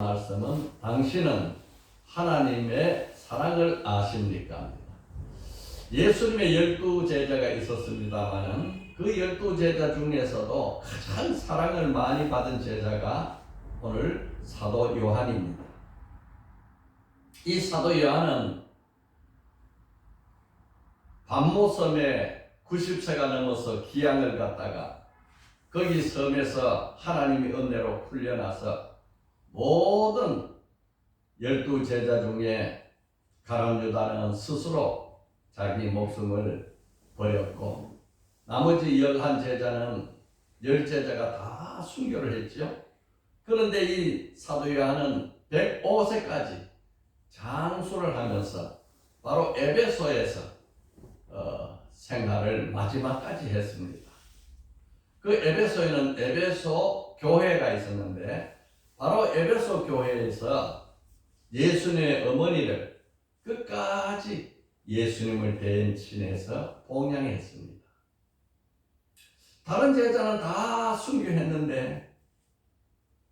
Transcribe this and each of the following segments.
말씀은 당신은 하나님의 사랑을 아십니까? 예수님의 12제자가 있었습니다마는 그 12제자 중에서도 가장 사랑을 많이 받은 제자가 오늘 사도 요한입니다. 이 사도 요한은 반모섬에 90세가 넘어서 기양을 갔다가 거기 섬에서 하나님의 은혜로 풀려나서 모든 12제자 중에 가룟 유다는 스스로 자기 목숨을 버렸고 나머지 11제자는 10제자가 다 순교를 했죠. 그런데 이 사도 요한은 105세까지 장수를 하면서 바로 에베소에서 생활을 마지막까지 했습니다. 그 에베소에는 에베소 교회가 있었는데 바로 에베소 교회에서 예수님의 어머니를 끝까지 예수님을 대신해서 봉양했습니다. 다른 제자는 다 순교했는데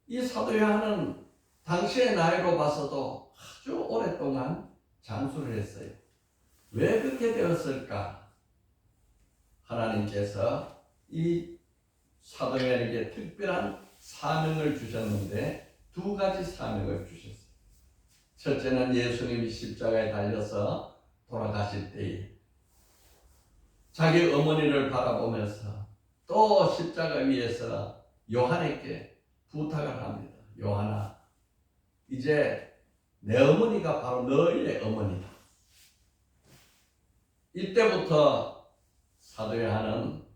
이 사도 요한은 당시의 나이로 봐서도 아주 오랫동안 장수를 했어요. 왜 그렇게 되었을까? 하나님께서 이 사도 요한에게 특별한 사명을 주셨는데 두 가지 사명을 주셨어요. 첫째는 예수님이 십자가에 달려서 돌아가실 때에 자기 어머니를 바라보면서 또 십자가 위에서 요한에게 부탁을 합니다. 요한아, 이제 내 어머니가 바로 너의 어머니다. 이때부터 사도 요한은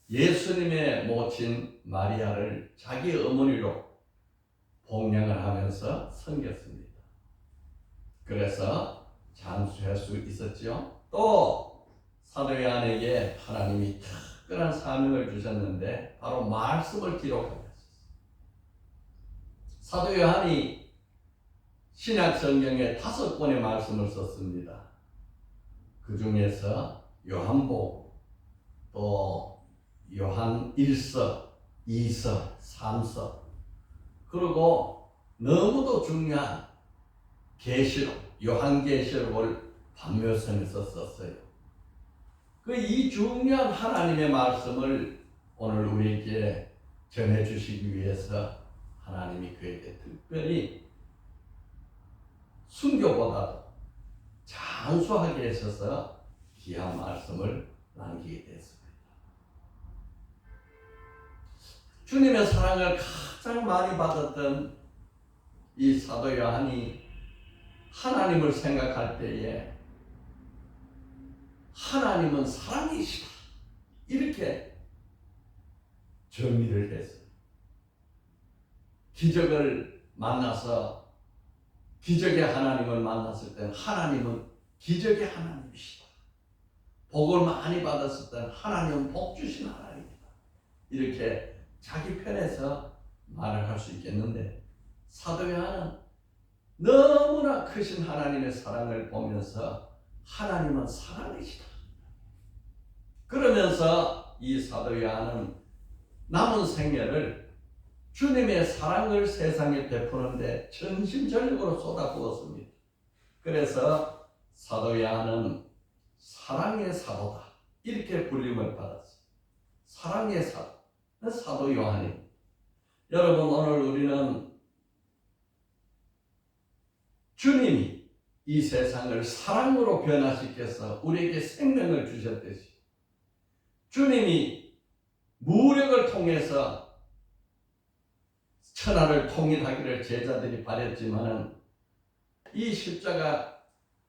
예수님의 모친 마리아를 자기 어머니로 봉양을 하면서 섬겼습니다. 그래서 장수할 수 있었죠. 또 사도 요한에게 하나님이 특별한 사명을 주셨는데 바로 말씀을 기록하셨어요. 사도 요한이 신약 성경에 5권의 말씀을 썼습니다. 그 중에서 요한복음, 또 요한 1서, 2서, 3서, 그리고 너무도 중요한 계시록, 요한계시록을 반묘선에서 썼어요. 그 이 중요한 하나님의 말씀을 오늘 우리에게 전해주시기 위해서 하나님이 그에게 특별히 순교보다도 장수하게 하셔서 귀한 말씀을 남기게 됐습니다. 주님의 사랑을 가장 많이 받았던 이 사도 요한이 하나님을 생각할 때에 하나님은 사랑이시다 이렇게 정의를 했어요. 기적을 만나서 기적의 하나님을 만났을 때는 하나님은 기적의 하나님이시다. 복을 많이 받았을 때는 하나님은 복 주신 하나님이다. 이렇게 자기 편에서 말을 할 수 있겠는데 사도 요한은 너무나 크신 하나님의 사랑을 보면서 하나님은 사랑이시다. 그러면서 이 사도 요한은 남은 생애를 주님의 사랑을 세상에 베푸는데 전심전력으로 쏟아부었습니다. 그래서 사도 요한은 사랑의 사도다 이렇게 불림을 받았어요. 사랑의 사도, 사도 요한이. 여러분, 오늘 우리는 주님이 이 세상을 사랑으로 변화시켜서 우리에게 생명을 주셨듯이 주님이 무력을 통해서 천하를 통일하기를 제자들이 바랬지만은 이 십자가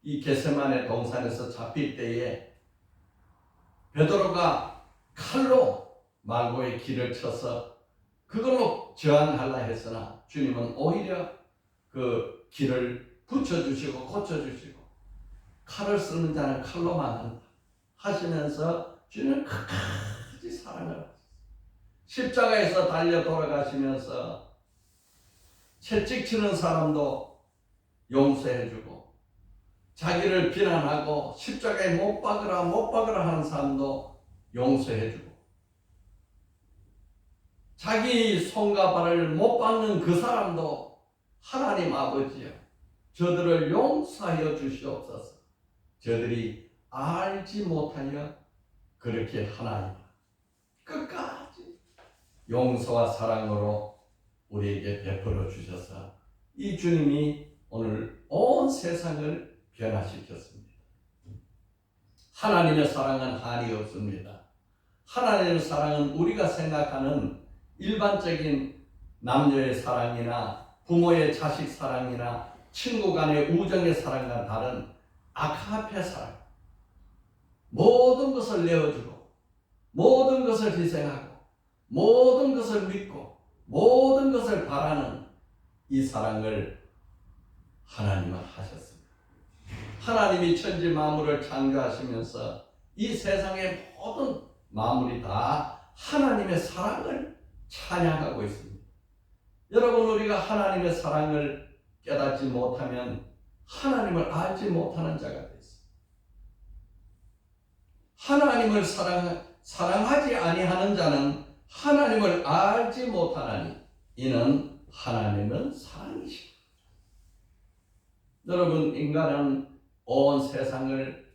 이 겟세마네 동산에서 잡힐 때에 베드로가 칼로 말고의 길을 쳐서 그걸로 저항하려 했으나 주님은 오히려 그 길을 붙여주시고 고쳐주시고 칼을 쓰는 자는 칼로만 한다 하시면서 주님은 끝까지 사랑을 하셨어요. 십자가에서 달려 돌아가시면서 채찍 치는 사람도 용서해주고 자기를 비난하고 십자가에 못 박으라 하는 사람도 용서해주고 자기 손과 발을 못 박는 그 사람도 하나님 아버지여, 저들을 용서하여 주시옵소서. 저들이 알지 못하여 그렇게 하나님 끝까지 용서와 사랑으로 우리에게 베풀어 주셔서 이 주님이 오늘 온 세상을 변화시켰습니다. 하나님의 사랑은 한이 없습니다. 하나님의 사랑은 우리가 생각하는 일반적인 남녀의 사랑이나 부모의 자식 사랑이나 친구 간의 우정의 사랑과 다른 아가페 사랑, 모든 것을 내어주고 모든 것을 희생하고 모든 것을 믿고 모든 것을 바라는 이 사랑을 하나님은 하셨습니다. 하나님이 천지 만물을 창조하시면서 이 세상의 모든 만물이 다 하나님의 사랑을 찬양하고 있습니다. 여러분, 우리가 하나님의 사랑을 깨닫지 못하면 하나님을 알지 못하는 자가 되어 있습니다. 하나님을 사랑하지 아니하는 자는 하나님을 알지 못하나니 이는 하나님은 사랑이십니다. 여러분, 인간은 온 세상을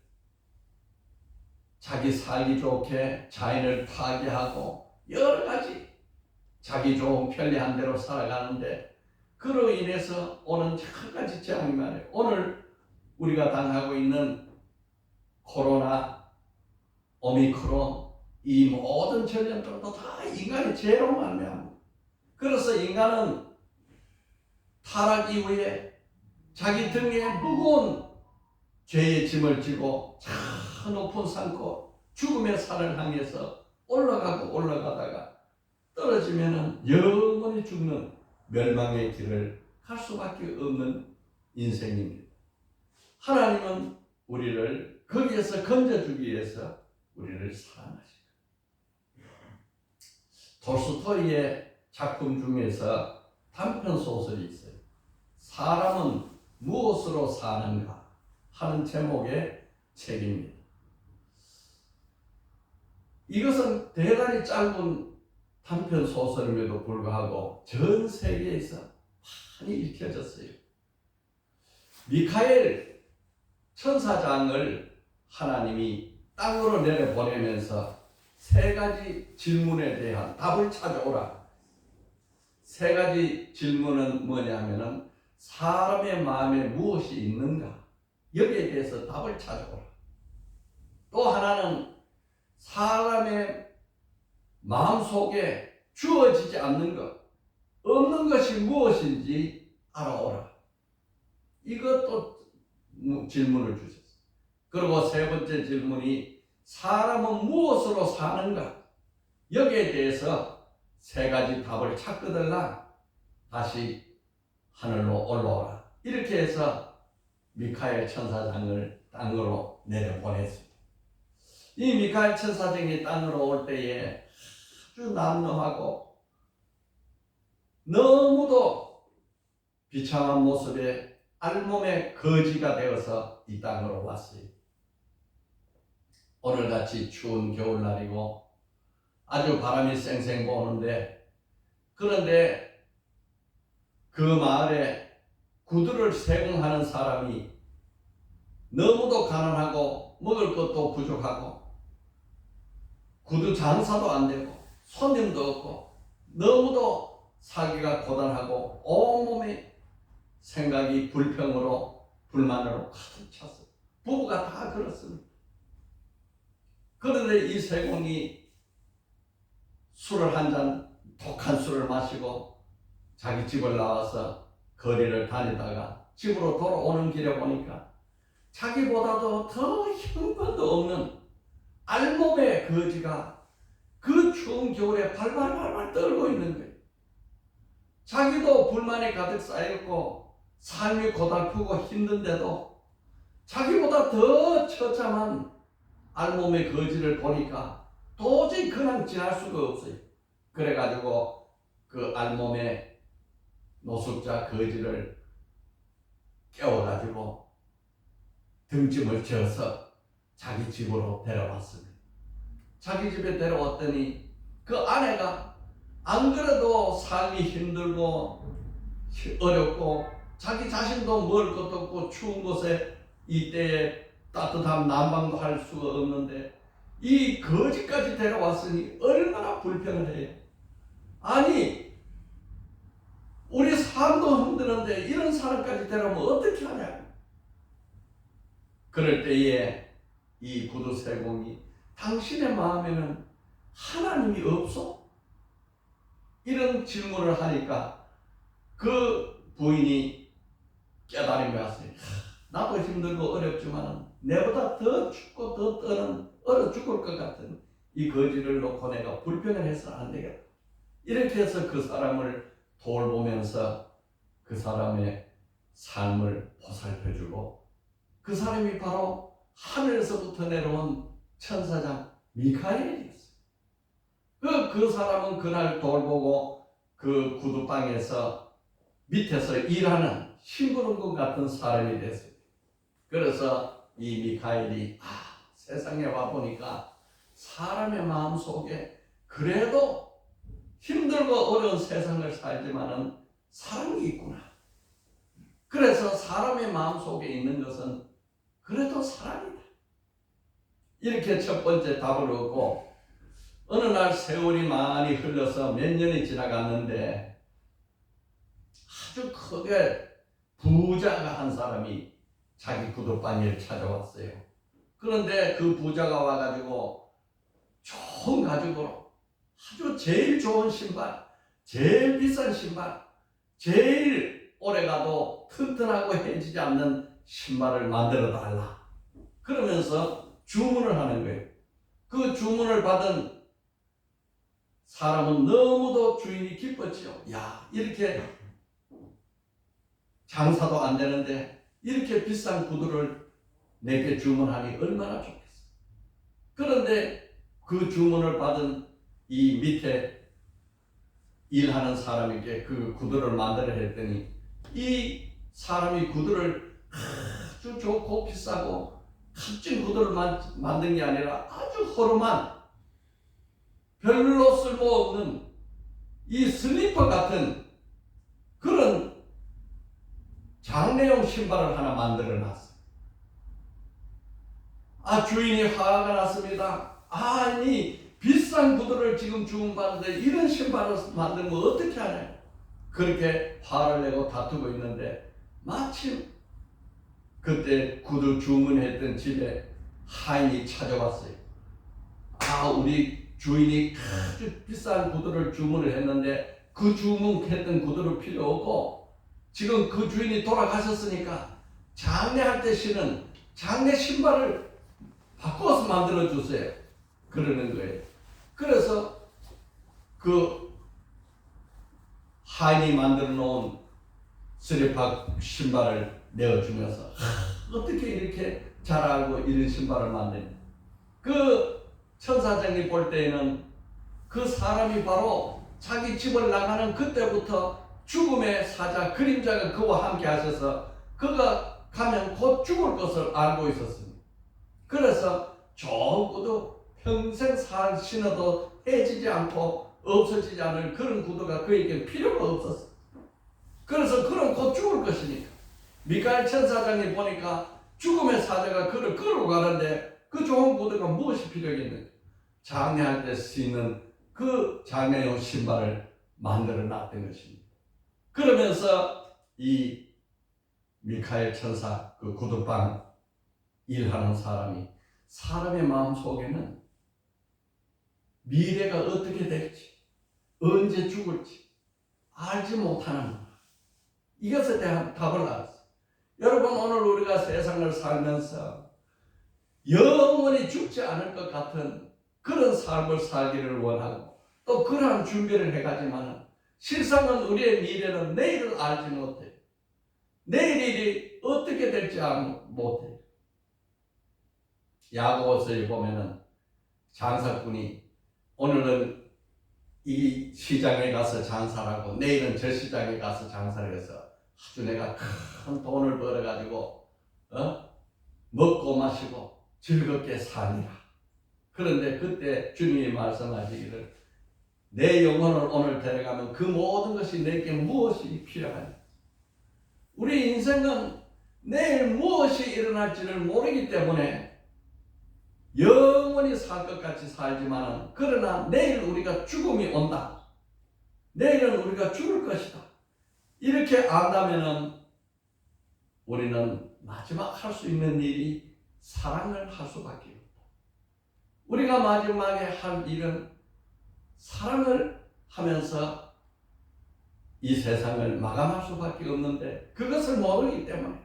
자기 살기 좋게 자연을 파괴하고 여러 가지 자기 좋은 편리한 대로 살아가는데 그로 인해서 오는 여러 가지 재앙이 많아요. 오늘 우리가 당하고 있는 코로나, 오미크론, 이 모든 전염들도 다 인간의 죄로 말미암아. 그래서 인간은 타락 이후에 자기 등에 무거운 죄의 짐을 지고 저 높은 산고 죽음의 산을 향해서 올라가고 올라가다가 떨어지면은 영원히 죽는 멸망의 길을 갈 수밖에 없는 인생입니다. 하나님은 우리를 거기에서 건져주기 위해서 우리를 사랑하십니다. 돌스토이의 작품 중에서 단편 소설이 있어요. 사람은 무엇으로 사는가 하는 제목의 책입니다. 이것은 대단히 짧은 단편 소설임에도 불구하고 전 세계에서 많이 읽혀졌어요. 미카엘 천사장을 하나님이 땅으로 내려보내면서 세 가지 질문에 대한 답을 찾아오라. 세 가지 질문은 뭐냐면은 사람의 마음에 무엇이 있는가? 여기에 대해서 답을 찾아오라. 또 하나는 사람의 마음속에 주어지지 않는 것, 없는 것이 무엇인지 알아오라. 이것도 질문을 주셨어요. 그리고 세 번째 질문이 사람은 무엇으로 사는가? 여기에 대해서 세 가지 답을 찾거들라 다시 하늘로 올라오라. 이렇게 해서 미카엘 천사장을 땅으로 내려보냈습니다. 이 미카엘 천사장이 땅으로 올 때에 아주 남루하고 너무도 비참한 모습에 알몸의 거지가 되어서 이 땅으로 왔어요. 오늘같이 추운 겨울날이고 아주 바람이 쌩쌩 부는데, 그런데 그 마을에 구두를 세공하는 사람이 너무도 가난하고 먹을 것도 부족하고 구두 장사도 안 되고 손님도 없고 너무도 살기가 고단하고 온몸에 생각이 불평으로 불만으로 가득 찼어요. 부부가 다 그렇습니다. 그런데 이 세공이 술을 한 잔, 독한 술을 마시고 자기 집을 나와서 거리를 다니다가 집으로 돌아오는 길에 보니까 자기보다도 더 형편도 없는 알몸의 거지가 그 추운 겨울에 발발발발 떨고 있는 거예요. 자기도 불만이 가득 쌓였고 삶이 고달프고 힘든데도 자기보다 더 처참한 알몸의 거지를 보니까 도저히 그냥 지날 수가 없어요. 그래가지고 그 알몸의 노숙자 거지를 깨워가지고 등짐을 지어서 자기 집으로 데려왔습니다. 자기 집에 데려왔더니 그 아내가 안 그래도 삶이 힘들고 어렵고 자기 자신도 먹을 것도 없고 추운 곳에 이때에 따뜻한 난방도 할 수가 없는데 이 거지까지 데려왔으니 얼마나 불평을 해요. 아니 우리 삶도 힘드는데 이런 사람까지 데려오면 어떻게 하냐. 그럴 때에 이 구두쇠공이 당신의 마음에는 하나님이 없어? 이런 질문을 하니까 그 부인이 깨달음이 왔어요. 나도 힘들고 어렵지만 내보다 더 춥고 더 떠는 얼어 죽을 것 같은 이 거지를 놓고 내가 불평을 해서는 안 되겠다. 이렇게 해서 그 사람을 돌보면서 그 사람의 삶을 보살펴주고 그 사람이 바로 하늘에서부터 내려온 천사장 미카엘이었어요. 그 사람은 그날 돌보고 그 구두방에서 밑에서 일하는 심부름꾼 같은 사람이 됐어요. 그래서 이 미카엘이 세상에 와보니까 사람의 마음속에 그래도 힘들고 어려운 세상을 살지만은 사랑이 있구나. 그래서 사람의 마음속에 있는 것은 그래도 사랑이다. 이렇게 첫 번째 답을 얻고 어느 날 세월이 많이 흘러서 몇 년이 지나갔는데 아주 크게 부자가 한 사람이 자기 구두방을 찾아왔어요. 그런데 그 부자가 와가지고 좋은 가죽으로 아주 제일 좋은 신발, 제일 비싼 신발, 제일 오래가도 튼튼하고 해지지 않는 신발을 만들어 달라. 그러면서 주문을 하는 거예요. 그 주문을 받은 사람은 너무도 주인이 기뻤지요. 야, 이렇게 장사도 안 되는데 이렇게 비싼 구두를 내게 주문하니 얼마나 좋겠어. 그런데 그 주문을 받은 이 밑에 일하는 사람에게 그 구두를 만들어 했더니 이 사람이 구두를 아주 좋고 비싸고 값진 구두를 만든 게 아니라 아주 허름한 별로 쓸모없는 이 슬리퍼 같은 그런 장례용 신발을 하나 만들어 놨어요. 주인이 화가 났습니다. 아니 비싼 구두를 지금 주문받는데 이런 신발을 만들면 어떻게 하냐. 그렇게 화를 내고 다투고 있는데 마침 그때 구두 주문했던 집에 하인이 찾아왔어요. 우리 주인이 아주 비싼 구두를 주문을 했는데 그 주문했던 구두를 필요 없고 지금 그 주인이 돌아가셨으니까 장례할 때 신은 장례 신발을 바꿔서 만들어 주세요. 그러는 거예요. 그래서 그 하인이 만들어 놓은 슬리퍼 신발을 내어주면서 어떻게 이렇게 잘 알고 이런 신발을 만드냐. 그 천사장이 볼 때에는 그 사람이 바로 자기 집을 나가는 그때부터 죽음의 사자 그림자가 그와 함께 하셔서 그가 가면 곧 죽을 것을 알고 있었습니다. 그래서 좋은 구두 평생 신어도 해지지 않고 없어지지 않을 그런 구두가 그에게 필요가 없었어요. 그래서 그는 곧 죽을 것이니까 미카엘 천사장이 보니까 죽음의 사자가 그를 끌고 가는데 그 좋은 구두가 무엇이 필요했는가. 장례할 때 쓰이는 그 장례용 신발을 만들어 놨던 것입니다. 그러면서 이 미카엘 천사 그 구두방 일하는 사람이 사람의 마음 속에는 미래가 어떻게 될지 언제 죽을지 알지 못하는 것. 이것에 대한 답을 알았어요. 여러분 오늘 우리가 세상을 살면서 영원히 죽지 않을 것 같은 그런 삶을 살기를 원하고 또 그러한 준비를 해가지만 실상은 우리의 미래는 내일을 알지 못해요. 내일 일이 어떻게 될지 못해요. 야고보서에 보면은 장사꾼이 오늘은 이 시장에 가서 장사를 하고 내일은 저 시장에 가서 장사를 해서 아주 내가 큰 돈을 벌어가지고 먹고 마시고 즐겁게 사니라. 그런데 그때 주님이 말씀하시기를 내 영혼을 오늘 데려가면 그 모든 것이 내게 무엇이 필요하냐. 우리 인생은 내일 무엇이 일어날지를 모르기 때문에 영원히 살 것 같이 살지만, 그러나 내일 우리가 죽음이 온다. 내일은 우리가 죽을 것이다. 이렇게 안다면은 우리는 마지막 할 수 있는 일이 사랑을 할 수밖에 없다. 우리가 마지막에 할 일은 사랑을 하면서 이 세상을 마감할 수밖에 없는데, 그것을 모르기 때문에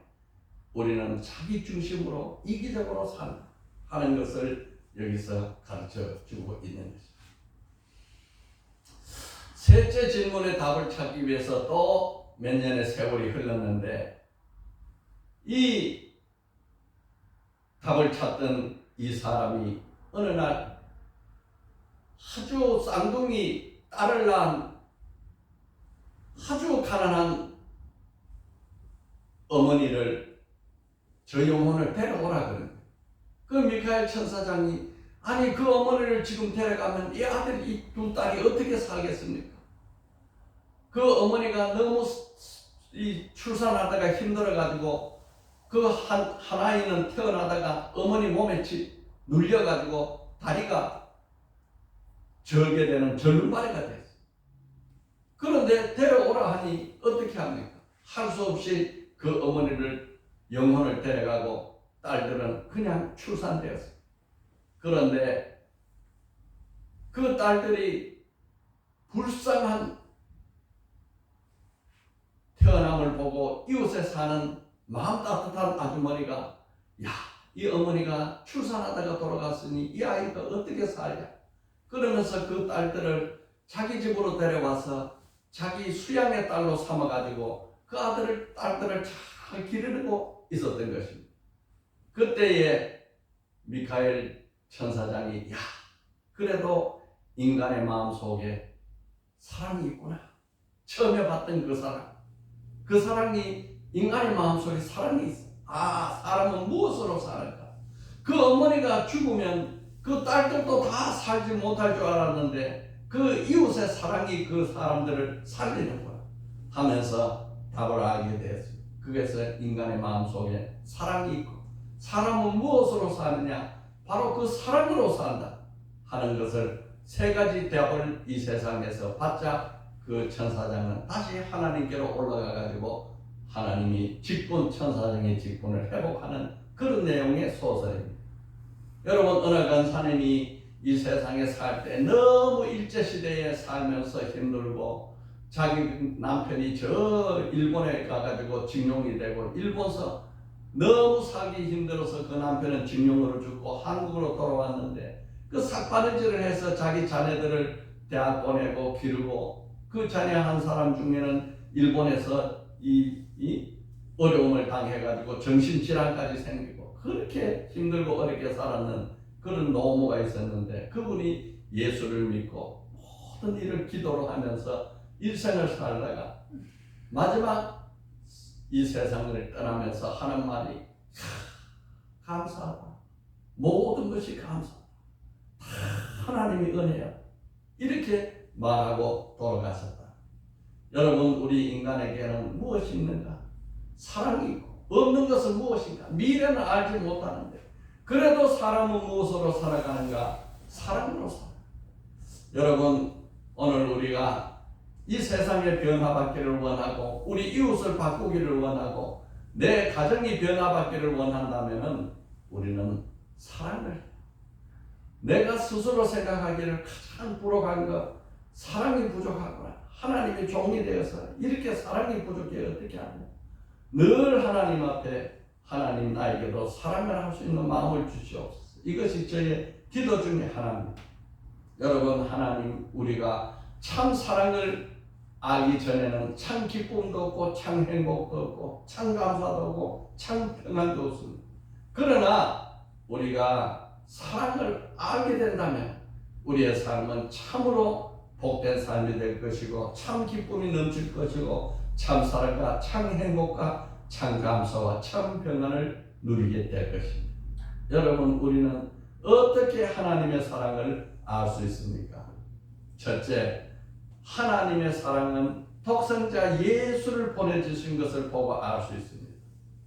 우리는 자기 중심으로 이기적으로 산다 하는 것을 여기서 가르쳐 주고 있는 것입니다. 셋째 질문의 답을 찾기 위해서 또 몇 년의 세월이 흘렀는데, 이 답을 찾던 이 사람이 어느 날 아주 쌍둥이 딸을 낳은 아주 가난한 어머니를 저 영혼을 데려오라 그러는. 그 미카엘 천사장이, 아니 그 어머니를 지금 데려가면 이 아들, 이 두 딸이 어떻게 살겠습니까? 그 어머니가 너무 출산하다가 힘들어가지고 그 한 아이는 태어나다가 어머니 몸에 눌려가지고 다리가 절게 되는 절름발이가 됐어요. 그런데 데려오라 하니 어떻게 합니까? 할 수 없이 그 어머니를 영혼을 데려가고 딸들은 그냥 출산되었어요. 그런데 그 딸들이 불쌍한 태어남을 보고 이웃에 사는 마음 따뜻한 아주머니가, 야, 이 어머니가 출산하다가 돌아갔으니 이 아이가 어떻게 살냐? 그러면서 그 딸들을 자기 집으로 데려와서 자기 수양의 딸로 삼아가지고 그 딸들을 잘 기르고 있었던 것입니다. 그때에 미카엘 천사장이, 야, 그래도 인간의 마음 속에 사랑이 있구나. 처음에 봤던 그 사랑이 인간의 마음속에 사랑이 있어. 아, 사람은 무엇으로 살을까? 그 어머니가 죽으면 그 딸들도 다 살지 못할 줄 알았는데 그 이웃의 사랑이 그 사람들을 살리는구나 하면서 답을 알게 되었습니다. 그래서 인간의 마음속에 사랑이 있고, 사람은 무엇으로 사느냐? 바로 그 사랑으로 산다 하는 것을 세 가지 답을 이 세상에서 받자 그 천사장은 다시 하나님께로 올라가 가지고 하나님이 천사장의 직분을 회복하는 그런 내용의 소설입니다. 여러분, 어느 간사님이 이 세상에 살 때 너무 일제시대에 살면서 힘들고, 자기 남편이 저 일본에 가가지고 징용이 되고, 일본서 너무 살기 힘들어서 그 남편은 징용으로 죽고 한국으로 돌아왔는데, 그 삭바느질을 해서 자기 자녀들을 대학 보내고 기르고, 그 자녀 한 사람 중에는 일본에서 이 어려움을 당해가지고 정신질환까지 생기고 그렇게 힘들고 어렵게 살았는 그런 노모가 있었는데, 그분이 예수를 믿고 모든 일을 기도로 하면서 일생을 살다가 마지막 이 세상을 떠나면서 하는 말이, 감사하다. 모든 것이 감사하다. 하나님이 은혜야. 이렇게 말하고 돌아가셨다. 여러분, 우리 인간에게는 무엇이 있는가? 사랑이 있고, 없는 것은 무엇인가? 미래는 알지 못하는데 그래도 사람은 무엇으로 살아가는가? 사랑으로 살아. 여러분, 오늘 우리가 이 세상의 변화받기를 원하고 우리 이웃을 바꾸기를 원하고 내 가정이 변화받기를 원한다면 우리는 사랑을, 내가 스스로 생각하기를 가장 부족한 것, 사랑이 부족하구나. 하나님의 종이 되어서 이렇게 사랑이 부족해 어떻게 하냐? 늘 하나님 앞에, 하나님 나에게도 사랑을 할 수 있는 마음을 주시옵소서. 이것이 저의 기도 중에 하나입니다. 여러분, 하나님, 우리가 참 사랑을 알기 전에는 참 기쁨도 없고 참 행복도 없고 참 감사도 없고 참 평안도 없습니다. 그러나 우리가 사랑을 알게 된다면 우리의 삶은 참으로 복된 삶이 될 것이고 참 기쁨이 넘칠 것이고 참 사랑과 참 행복과 참 감사와 참 평안을 누리게 될 것입니다. 여러분, 우리는 어떻게 하나님의 사랑을 알 수 있습니까? 첫째, 하나님의 사랑은 독생자 예수를 보내주신 것을 보고 알 수 있습니다.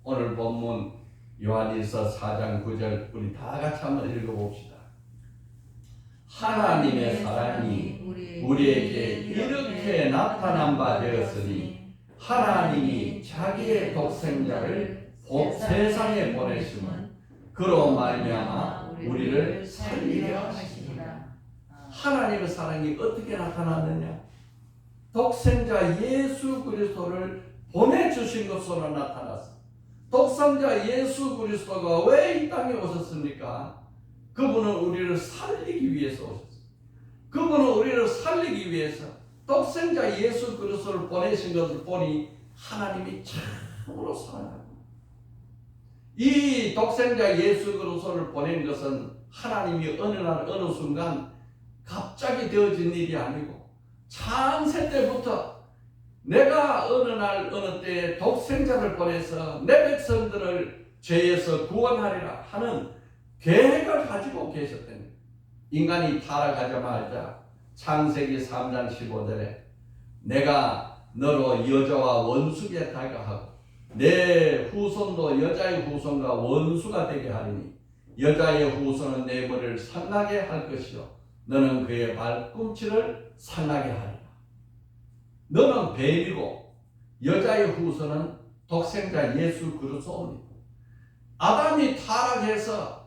오늘 본문 요한일서 4장 9절 우리 다 같이 한번 읽어봅시다. 하나님의 사랑이 우리에게 이렇게 나타난 바 되었으니 하나님이 자기의 독생자를 세상에 보내심은 그로 말미암아 우리를 살리려 하시니라. 하나님의 사랑이 어떻게 나타났느냐? 독생자 예수 그리스도를 보내주신 것으로 나타났어. 독생자 예수 그리스도가 왜 이 땅에 오셨습니까? 그분은 우리를 살리기 위해서 오셨어요. 그분은 우리를 살리기 위해서 독생자 예수 그리스도를 보내신 것을 보니 하나님이 참으로 사랑합니다. 이 독생자 예수 그리스도를 보낸 것은 하나님이 어느 날 어느 순간 갑자기 되어진 일이 아니고 창세 때부터 내가 어느 날 어느 때에 독생자를 보내서 내 백성들을 죄에서 구원하리라 하는 계획을 가지고 계셨다는 거예요. 인간이 타락하자마자 창세기 3장 15절에 내가 너로 여자와 원수게 다가하고 내 후손도 여자의 후손과 원수가 되게 하리니 여자의 후손은 내 머리를 상하게 할 것이요 너는 그의 발꿈치를 상하게 하리라. 너는 뱀이고 여자의 후손은 독생자 예수 그리스도입니다. 아담이 타락해서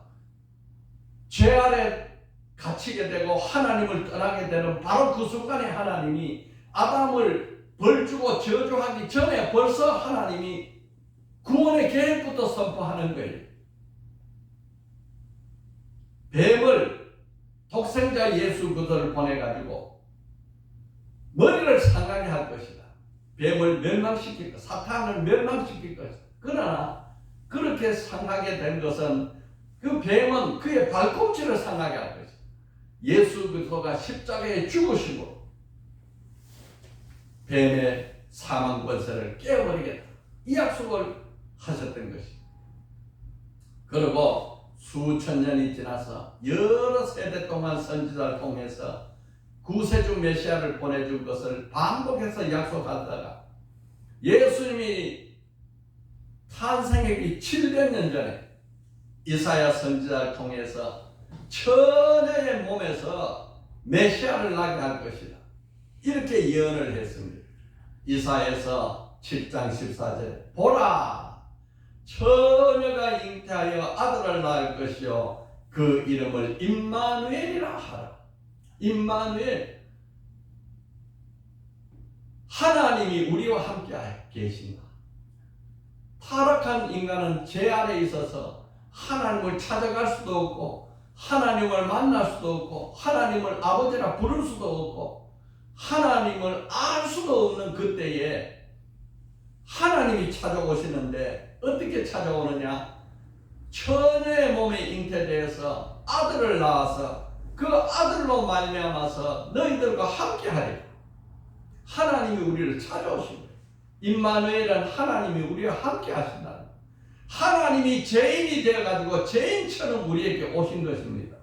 죄 아래 갇히게 되고 하나님을 떠나게 되는 바로 그 순간에 하나님이 아담을 벌주고 저주하기 전에 벌써 하나님이 구원의 계획부터 선포하는 거예요. 뱀을 독생자 예수 그리스도를 보내가지고 머리를 상하게 할 것이다. 뱀을 멸망시킬 것, 사탄을 멸망시킬 것이다. 그러나 그렇게 상하게 된 것은 그 뱀은 그의 발꿈치를 상하게 할 것이다. 예수 그리스도가 십자가에 죽으시고 뱀의 사망 권세를 깨어버리겠다. 이 약속을 하셨던 것이다. 그리고 수천 년이 지나서 여러 세대 동안 선지자를 통해서 구세주 메시아를 보내준 것을 반복해서 약속하다가 예수님이 탄생하기 700년 전에 이사야 선지자를 통해서 처녀의 몸에서 메시아를 나게 할 것이다. 이렇게 예언을 했습니다. 이사야서 7장 14절에 보라 처녀가 잉태하여 아들을 낳을 것이요 그 이름을 임마누엘이라 하라. 임마누엘, 하나님이 우리와 함께 계신다. 타락한 인간은 죄 아래 있어서 하나님을 찾아갈 수도 없고 하나님을 만날 수도 없고 하나님을 아버지라 부를 수도 없고 하나님을 알 수도 없는 그때에 하나님이 찾아오시는데 어떻게 찾아오느냐? 처녀의 몸에 잉태되어서 아들을 낳아서 그 아들로 말미암아서 너희들과 함께하리라. 하나님이 우리를 찾아오신 거예요. 임마누엘은 하나님이 우리와 함께 하신다. 하나님이 죄인이 되어가지고 죄인처럼 우리에게 오신 것입니다.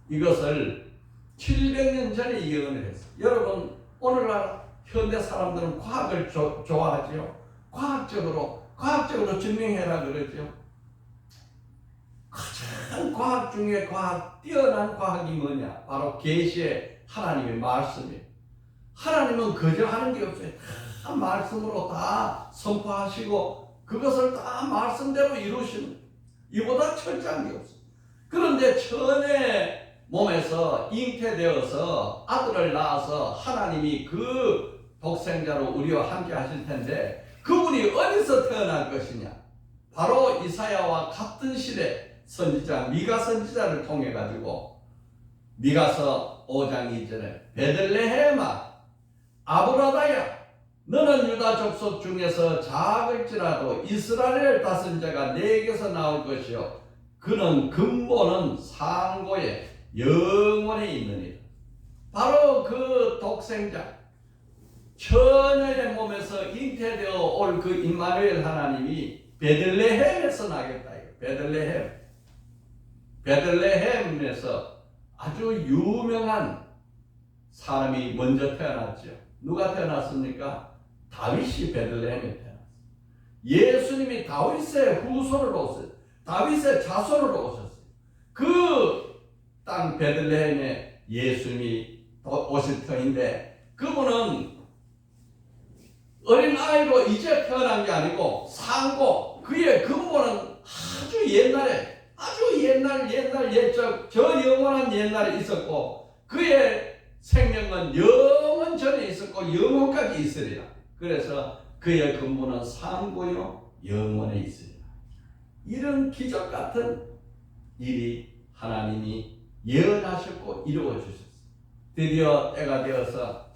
이것을 700년 전에 예언을 했어요. 여러분 오늘날 현대 사람들은 과학을 좋아하죠. 과학적으로 증명해라 그러죠. 가장 과학 중에 뛰어난 과학이 뭐냐? 바로 계시의 하나님의 말씀이에요. 하나님은 거절하는 게 없어요. 다 말씀으로 다 선포하시고 그것을 다 말씀대로 이루시는 이보다 철저한 게 없어요. 그런데 처녀의 몸에서 잉태되어서 아들을 낳아서 하나님이 그 독생자로 우리와 함께 하실 텐데 그분이 어디서 태어날 것이냐? 바로 이사야와 같은 시대 선지자 미가 선지자를 통해 가지고 미가서 5장 2절에 베들레헴아 아브라다야 너는 유다 족속 중에서 작을지라도 이스라엘 다스린 자가 내게서 나올 것이요 그는 근본은 상고에 영원에 있느니라. 바로 그 독생자 처녀의 몸에서 잉태되어 올 그 임마누엘 하나님이 베들레헴에서 나겠다. 베들레헴에서 아주 유명한 사람이 먼저 태어났죠. 누가 태어났습니까? 다윗이 베들레헴에 태어났어요. 예수님이 다윗의 후손으로 오셨어요. 다윗의 자손으로 오셨어요. 그 땅 베들레헴에 예수님이 오실 터인데, 그분은 어린 아이로 이제 태어난 게 아니고 상고, 그의 근본은 아주 옛날에, 아주 옛날 옛적 저 영원한 옛날에 있었고, 그의 생명은 영원 전에 있었고 영원까지 있으리라. 그래서 그의 근본은 상고요 영원에 있으리라. 이런 기적 같은 일이 하나님이 예언하셨고 이루어 주셨어요. 드디어 때가 되어서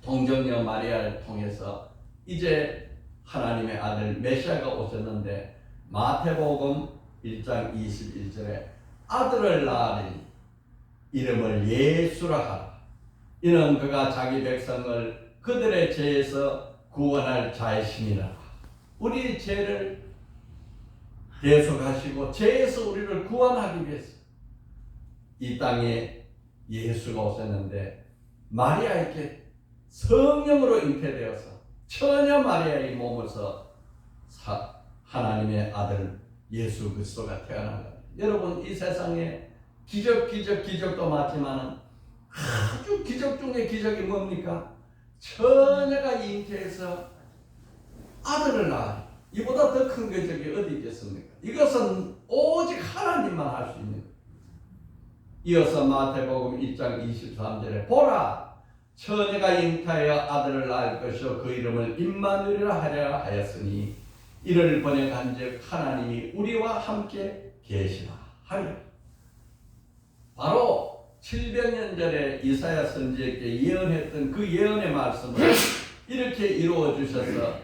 동정녀 마리아를 통해서 이제 하나님의 아들 메시아가 오셨는데, 마태복음 1장 21절에 아들을 낳으리니 이름을 예수라 하라. 이는 그가 자기 백성을 그들의 죄에서 구원할 자이심이라. 우리 죄를 대속하시고 죄에서 우리를 구원하기 위해서 이 땅에 예수가 오셨는데, 마리아에게 성령으로 잉태되어서 처녀 마리아의 몸에서 하나님의 아들 예수 그리스도가 태어난 겁니다. 여러분, 이 세상에 기적도 맞지만 아주 기적 중에 기적이 뭡니까? 처녀가 잉태해서 아들을 낳아. 이보다 더 큰 기적이 어디 있겠습니까? 이것은 오직 하나님만 할 수 있는 거예요. 이어서 마태복음 1장 23절에 보라, 처녀가 잉태하여 아들을 낳을 것이요 그 이름을 임마누엘이라 하려 하였으니 이를 번역한즉 하나님이 우리와 함께 계시라 하려. 바로 700년 전에 이사야 선지자에게 예언했던 그 예언의 말씀을 이렇게 이루어 주셔서,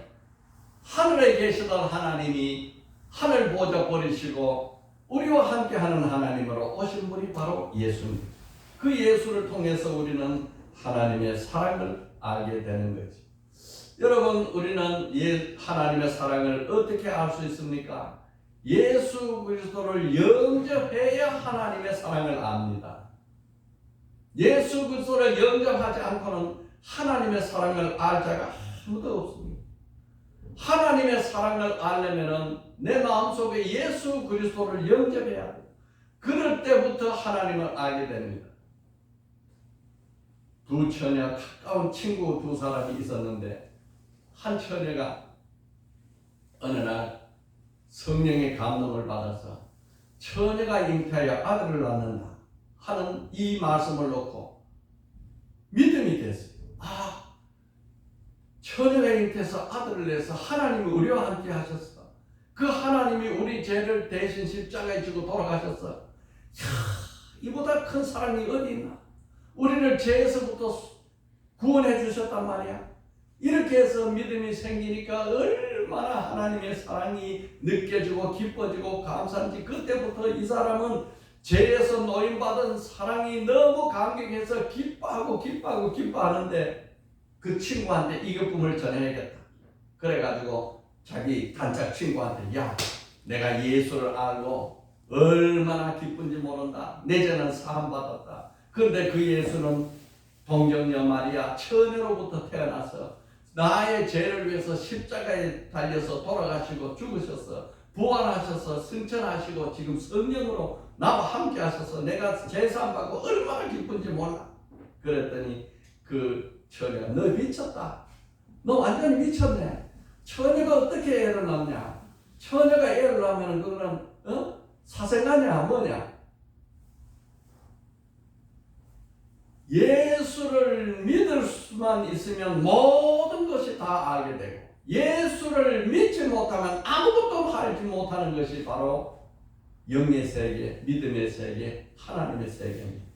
하늘에 계시던 하나님이 하늘 보좌 버리시고 우리와 함께하는 하나님으로 오신 분이 바로 예수님. 그 예수를 통해서 우리는 하나님의 사랑을 알게 되는 거지. 여러분, 우리는 하나님의 사랑을 어떻게 알 수 있습니까? 예수 그리스도를 영접해야 하나님의 사랑을 압니다. 예수 그리스도를 영접하지 않고는 하나님의 사랑을 알 자가 아무도 없습니다. 하나님의 사랑을 알려면 내 마음속에 예수 그리스도를 영접해야 돼요. 그럴 때부터 하나님을 알게 됩니다. 두 처녀, 가까운 친구 두 사람이 있었는데, 한 처녀가 어느 날 성령의 감동을 받아서 처녀가 잉태하여 아들을 낳는다 하는 이 말씀을 놓고 믿음이 됐어요. 처녀가 잉태해서 아들을 내서 하나님이 우리와 함께 하셨어. 그 하나님이 우리 죄를 대신 십자가에 지고 돌아가셨어. 이보다 큰 사랑이 어디 있나? 우리를 죄에서부터 구원해 주셨단 말이야. 이렇게 해서 믿음이 생기니까 얼마나 하나님의 사랑이 느껴지고 기뻐지고 감사한지, 그때부터 이 사람은 죄에서 노임받은 사랑이 너무 감격해서 기뻐하는데, 그 친구한테 이것뿐을 전해야겠다. 그래가지고 자기 단짝 친구한테, 야, 내가 예수를 알고 얼마나 기쁜지 모른다. 내 죄는 사함받았다. 그런데 그 예수는 동정녀 마리아 처녀로부터 태어나서 나의 죄를 위해서 십자가에 달려서 돌아가시고 죽으셔서 부활하셔서 승천하시고 지금 성령으로 나와 함께 하셔서 내가 제사함 받고 얼마나 기쁜지 몰라. 그랬더니 그 처녀가, 너 미쳤다. 너 완전히 미쳤네. 처녀가 어떻게 애를 낳냐? 처녀가 애를 낳으면 그거는 사생아냐 뭐냐? 예수를 믿을 수만 있으면 모든 것이 다 알게 되고, 예수를 믿지 못하면 아무것도 알지 못하는 것이 바로 영의 세계, 믿음의 세계, 하나님의 세계입니다.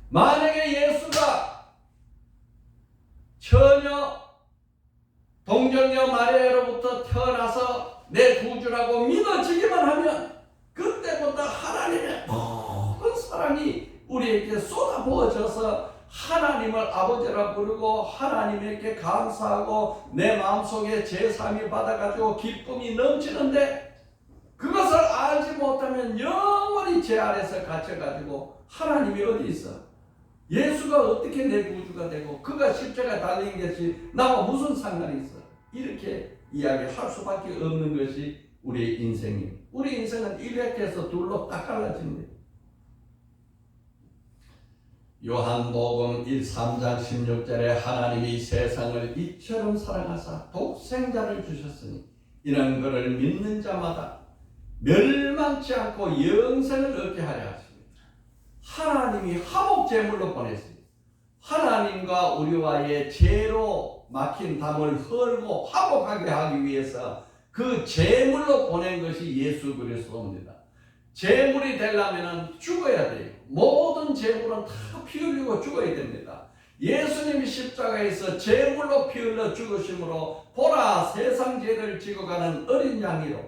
만약에 예수가 처녀 동정녀 마리아로부터 태어나서 내 구주라고 믿어지기만 하면 그때부터 하나님의 모든 사랑이 우리에게 쏟아부어져서 하나님을 아버지라 부르고 하나님에게 감사하고 내 마음속에 제사함이 받아가지고 기쁨이 넘치는데, 그것을 알지 못하면 영원히 죄 아래서 갇혀가지고 하나님이 어디 있어? 예수가 어떻게 내 구주가 되고 그가 십자가에 달린 것이 나와 무슨 상관이 있어? 이렇게 이야기할 수밖에 없는 것이 우리의 인생입니다. 우리 인생은 이렇게 해서 둘로 딱 갈라집니다. 요한복음 3장 16절에 하나님이 세상을 이처럼 사랑하사 독생자를 주셨으니 이는 그를 믿는 자마다 멸망치 않고 영생을 얻게 하려 하십니다. 하나님이 화목 제물로 보냈습니다. 하나님과 우리와의 죄로 막힌 담을 헐고 화목하게 하기 위해서 그 제물로 보낸 것이 예수 그리스도입니다. 제물이 되려면 죽어야 돼요. 모든 제물은 다 피 흘리고 죽어야 됩니다. 예수님이 십자가에서 제물로 피 흘려 죽으심으로 보라 세상 죄를 지고 가는 어린 양이로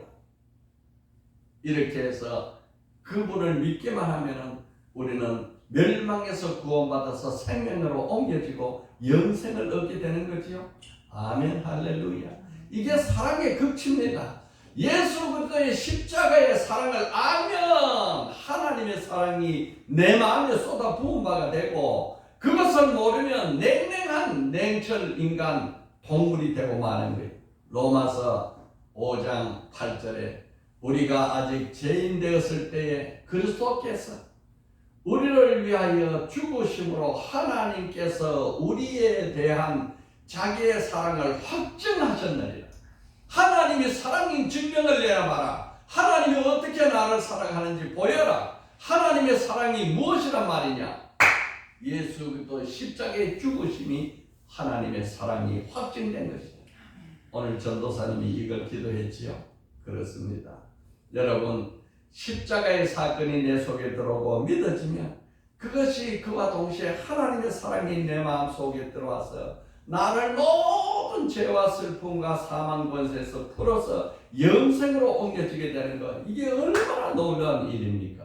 이렇게 해서 그분을 믿기만 하면은 우리는 멸망에서 구원받아서 생명으로 옮겨지고 영생을 얻게 되는 거지요. 아멘 할렐루야. 이게 사랑의 극치입니다. 예수 그리스도의 십자가의 사랑을 알면 하나님의 사랑이 내 마음에 쏟아 부은 바가 되고 그것을 모르면 냉랭한 냉철 인간 동물이 되고 마는 거예요. 로마서 5장 8절에 우리가 아직 죄인 되었을 때에 그리스도께서 우리를 위하여 죽으심으로 하나님께서 우리에 대한 자기의 사랑을 확증하셨느니라. 하나님이 사랑인 증명을 내놔봐라. 하나님이 어떻게 나를 사랑하는지 보여라. 하나님의 사랑이 무엇이란 말이냐? 예수 그리스도 십자가의 죽으심이 하나님의 사랑이 확증된 것이다. 오늘 전도사님이 이걸 기도했지요. 그렇습니다. 여러분 십자가의 사건이 내 속에 들어오고 믿어지면 그것이 그와 동시에 하나님의 사랑이 내 마음속에 들어와서 나를 모든 죄와 슬픔과 사망 권세에서 풀어서 영생으로 옮겨지게 되는 것, 이게 얼마나 놀라운 일입니까?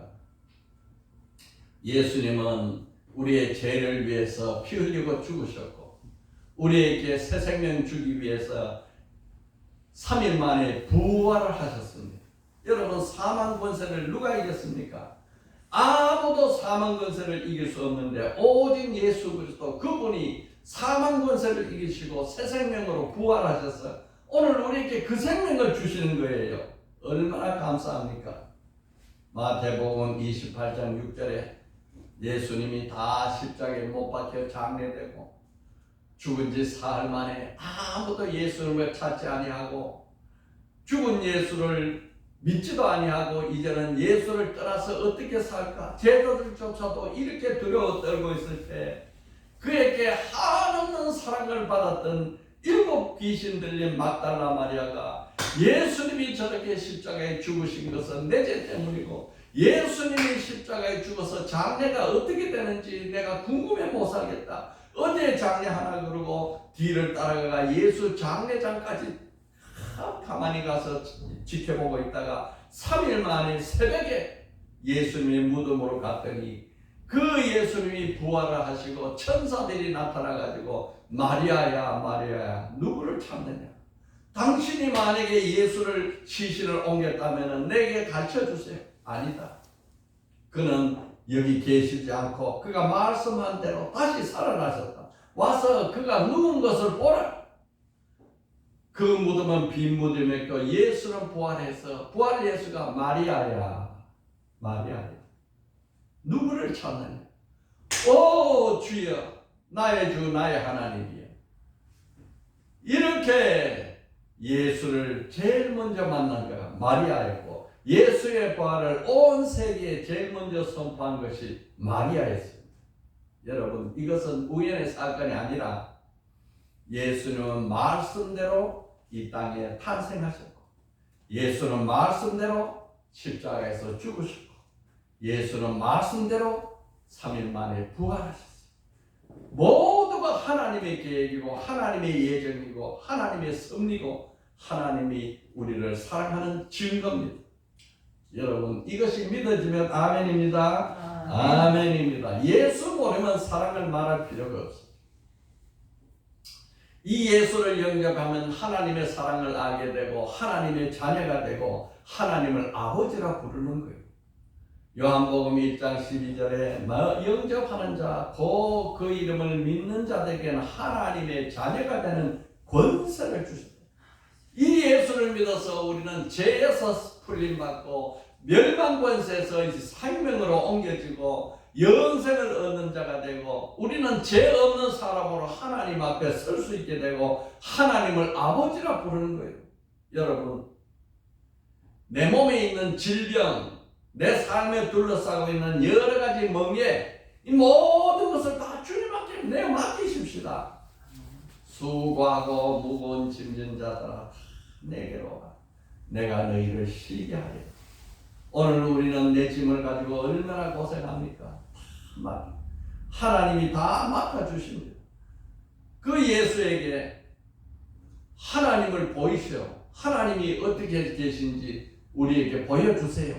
예수님은 우리의 죄를 위해서 피 흘리고 죽으셨고 우리에게 새 생명 주기 위해서 3일 만에 부활을 하셨습니다. 여러분 사망 권세를 누가 이겼습니까? 아무도 사망 권세를 이길 수 없는데 오직 예수 그리스도 그분이 사망 권세를 이기시고 새 생명으로 부활하셔서 오늘 우리에게 그 생명을 주시는 거예요. 얼마나 감사합니까? 마태복음 28장 6절에 예수님이 다 십자가에 못 박혀 장례되고 죽은 지 사흘 만에 아무도 예수님을 찾지 아니하고 죽은 예수를 믿지도 아니하고 이제는 예수를 떠나서 어떻게 살까? 제자들조차도 이렇게 두려워 떨고 있을 때 그에게 한없는 사랑을 받았던 7 귀신 들린 막달라 마리아가 예수님이 저렇게 십자가에 죽으신 것은 내 죄 때문이고 예수님이 십자가에 죽어서 장례가 어떻게 되는지 내가 궁금해 못 살겠다. 어디에 장례하나 그러고 뒤를 따라가 예수 장례장까지 가만히 가서 지켜보고 있다가 3일 만에 새벽에 예수님의 무덤으로 갔더니 그 예수님이 부활을 하시고 천사들이 나타나가지고 마리아야 마리아야 누구를 찾느냐? 당신이 만약에 예수를 시신을 옮겼다면 내게 가르쳐주세요. 아니다. 그는 여기 계시지 않고 그가 말씀한 대로 다시 살아나셨다. 와서 그가 누운 것을 보라. 그 무덤은 빈 무덤이었고 예수는 부활해서 부활 예수가 마리아야 마리아야 누구를 찾느냐? 오 주여 나의 주 나의 하나님이여. 이렇게 예수를 제일 먼저 만난 자가 마리아였고 예수의 부활을 온 세계에 제일 먼저 선포한 것이 마리아였습니다. 여러분 이것은 우연의 사건이 아니라 예수님은 말씀대로 이 땅에 탄생하셨고 예수는 말씀대로 십자가에서 죽으셨고 예수는 말씀대로 3일 만에 부활하셨어요. 모두가 하나님의 계획이고 하나님의 예정이고 하나님의 섭리고 하나님이 우리를 사랑하는 증거입니다. 여러분 이것이 믿어지면 아멘입니다. 아멘입니다. 예수 모르면 사랑을 말할 필요가 없어요. 이 예수를 영접하면 하나님의 사랑을 알게 되고 하나님의 자녀가 되고 하나님을 아버지라 부르는 거예요. 요한복음 1장 12절에 영접하는 자, 그 이름을 믿는 자들에게는 하나님의 자녀가 되는 권세를 주셨다. 이 예수를 믿어서 우리는 죄에서 풀림받고 멸망 권세에서 생명으로 옮겨지고 영생을 얻는 자가 되고, 우리는 죄 없는 사람으로 하나님 앞에 설 수 있게 되고 하나님을 아버지라 부르는 거예요. 여러분, 내 몸에 있는 질병, 내 삶에 둘러싸고 있는 여러 가지 멍에, 이 모든 것을 다 주님께 내어 맡기십시다. 수고하고 무거운 짐진 자들아 내게로 와, 내가 너희를 쉬게 하리라. 오늘 우리는 내 짐을 가지고 얼마나 고생합니까? 하나님이 다 맡아주십니다. 그 예수에게 하나님을 보이시오. 하나님이 어떻게 계신지 우리에게 보여주세요.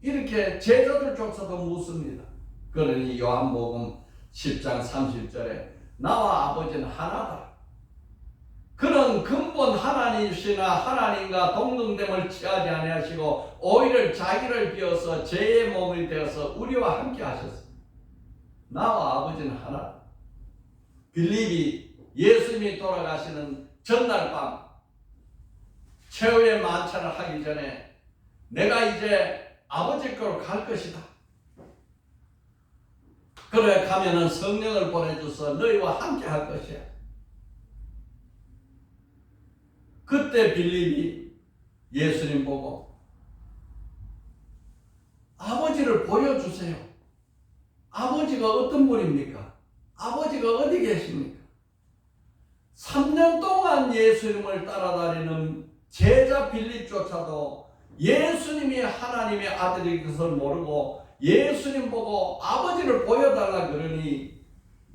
이렇게 제자들조차도 묻습니다. 그러니 요한복음 10장 30절에 나와 아버지는 하나다. 그런 근본 하나님이시나 하나님과 동등됨을 취하지 아니하시고 오히려 자기를 비워서 죄의 몸이 되어서 우리와 함께 하셨습니다. 나와 아버지는 하나다. 빌립이 예수님이 돌아가시는 전날 밤 최후의 만찬을 하기 전에 내가 이제 아버지 거로 갈 것이다. 그래 가면은 성령을 보내줘서 너희와 함께 할 것이야. 그때 빌립이 예수님 보고 아버지를 보여주세요. 아버지가 어떤 분입니까? 아버지가 어디 계십니까? 3년 동안 예수님을 따라다니는 제자 빌립조차도 예수님이 하나님의 아들인 것을 모르고 예수님 보고 아버지를 보여달라 그러니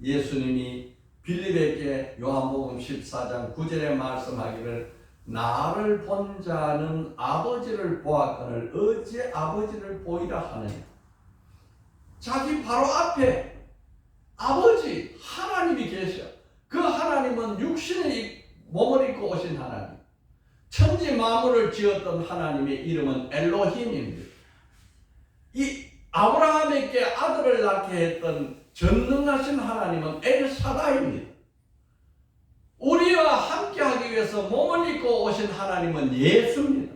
예수님이 빌립에게 요한복음 14장 9절에 말씀하기를 나를 본 자는 아버지를 보았거늘 어찌 아버지를 보이라 하느냐. 자기 바로 앞에 아버지 하나님이 계셔. 그 하나님은 육신의 몸을 입고 오신 하나님, 천지 만물을 지었던 하나님의 이름은 엘로힘입니다. 이 아브라함에게 아들을 낳게 했던 전능하신 하나님은 엘사다입니다. 우리와 함께하기 위해서 몸을 입고 오신 하나님은 예수입니다.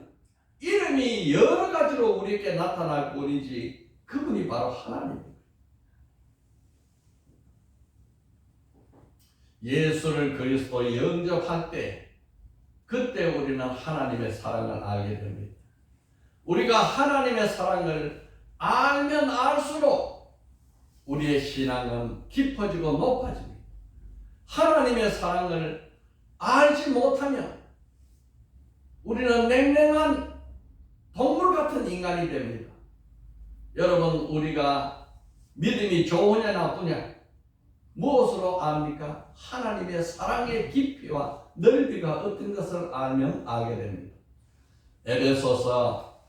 이름이 여러 가지로 우리에게 나타날 뿐이지 그분이 바로 하나님입니다. 예수를 그리스도 영접할 때 그때 우리는 하나님의 사랑을 알게 됩니다. 우리가 하나님의 사랑을 알면 알수록 우리의 신앙은 깊어지고 높아집니다. 하나님의 사랑을 알지 못하면 우리는 냉랭한 동물 같은 인간이 됩니다. 여러분, 우리가 믿음이 좋으냐 나쁘냐 무엇으로 압니까? 하나님의 사랑의 깊이와 넓이가 어떤 것을 알면 알게 됩니다. 에베소서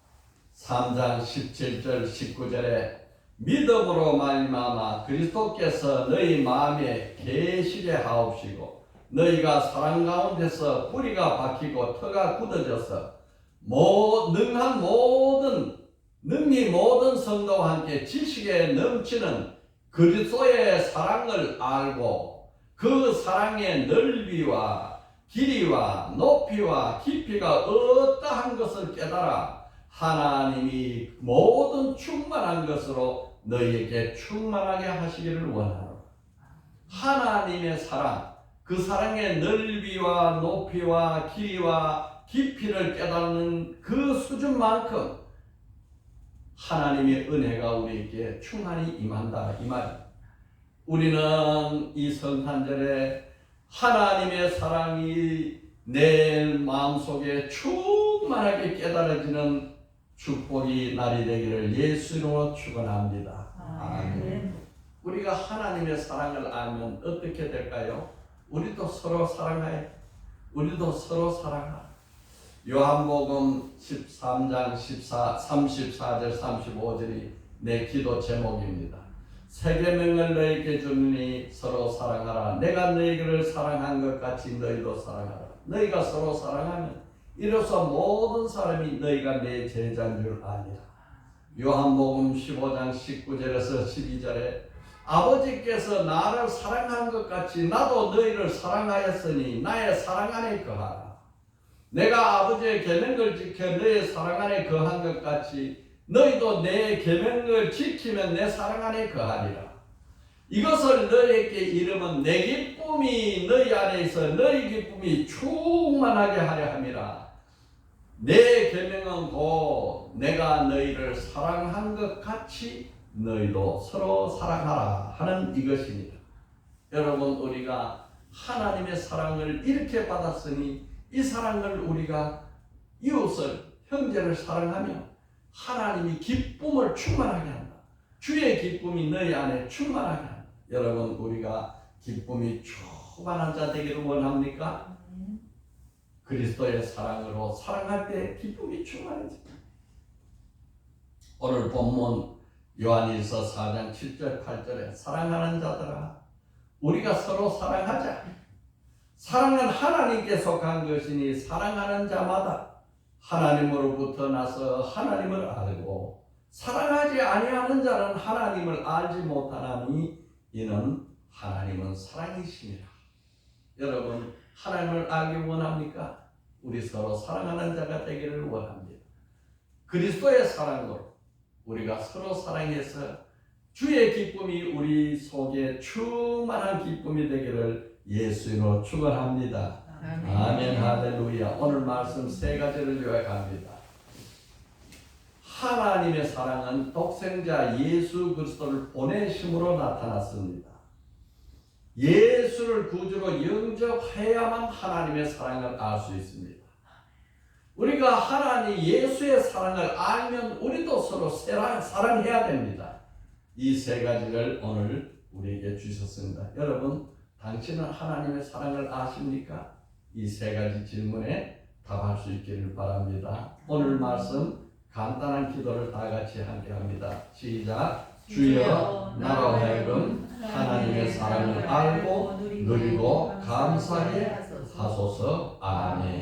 3장 17절 19절에 믿음으로 말미암아 그리스도께서 너희 마음에 계시게 하옵시고 너희가 사랑 가운데서 뿌리가 박히고 터가 굳어져서 능히 모든 성도와 함께 지식에 넘치는 그리스도의 사랑을 알고 그 사랑의 넓이와 길이와 높이와 깊이가 어떠한 것을 깨달아 하나님이 모든 충만한 것으로 너희에게 충만하게 하시기를 원하노라. 하나님의 사랑, 그 사랑의 넓이와 높이와 길이와 깊이를 깨닫는 그 수준만큼 하나님의 은혜가 우리에게 충만히 임한다 이 말입니다. 우리는 이 성탄절에 하나님의 사랑이 내 마음속에 충만하게 깨달아지는 축복이 날이 되기를 예수로 축원합니다. 아멘. 우리가 하나님의 사랑을 알면 어떻게 될까요? 우리도 서로 사랑하여. 우리도 서로 사랑하라. 요한복음 13장 34절 35절이 내 기도 제목입니다. 새 계명을 너희에게 주니 서로 사랑하라. 내가 너희를 사랑한 것 같이 너희도 사랑하라. 너희가 서로 사랑하면 이로써 모든 사람이 너희가 내 제자인 줄 아니라. 요한복음 15장 19절에서 12절에 아버지께서 나를 사랑한 것 같이 나도 너희를 사랑하였으니 나의 사랑 안에 거하라. 내가 아버지의 계명을 지켜 너의 사랑 안에 거한 것 같이 너희도 내 계명을 지키면 내 사랑 안에 거하리라. 이것을 너희에게 이르면 내 기쁨이 너희 안에 있어 너희 기쁨이 충만하게 하려 함이라. 내 계명은 곧 내가 너희를 사랑한 것 같이 너희도 서로 사랑하라 하는 이것입니다. 여러분, 우리가 하나님의 사랑을 이렇게 받았으니 이 사랑을 우리가 이웃을, 형제를 사랑하며 하나님이 기쁨을 충만하게 한다. 주의 기쁨이 너희 안에 충만하게 한다. 여러분, 우리가 기쁨이 충만한 자 되기를 원합니까? 그리스도의 사랑으로 사랑할 때 기쁨이 충만해집니다. 오늘 본문 요한일서 4장 7절 8절에 사랑하는 자들아 우리가 서로 사랑하자. 사랑은 하나님께 속한 것이니 사랑하는 자마다 하나님으로부터 나서 하나님을 알고 사랑하지 아니하는 자는 하나님을 알지 못하나니 이는 하나님은 사랑이시니라. 여러분, 하나님을 알기 원합니까? 우리 서로 사랑하는 자가 되기를 원합니다. 그리스도의 사랑으로 우리가 서로 사랑해서 주의 기쁨이 우리 속에 충만한 기쁨이 되기를 예수님으로 축원합니다. 아멘 할렐루야. 오늘 말씀 세 가지를 요약합니다. 하나님의 사랑은 독생자 예수 그리스도를 보내심으로 나타났습니다. 예수를 구주로 영접해야만 하나님의 사랑을 알 수 있습니다. 우리가 하나님 예수의 사랑을 알면 우리도 서로 사랑해야 됩니다. 이 세 가지를 오늘 우리에게 주셨습니다. 여러분, 당신은 하나님의 사랑을 아십니까? 이 세 가지 질문에 답할 수 있기를 바랍니다. 오늘 말씀 간단한 기도를 다 같이 함께 합니다. 시작. 주여, 나로 하여금 하나님의 사랑을 알고 누리고 감사하게 하소서. 아멘.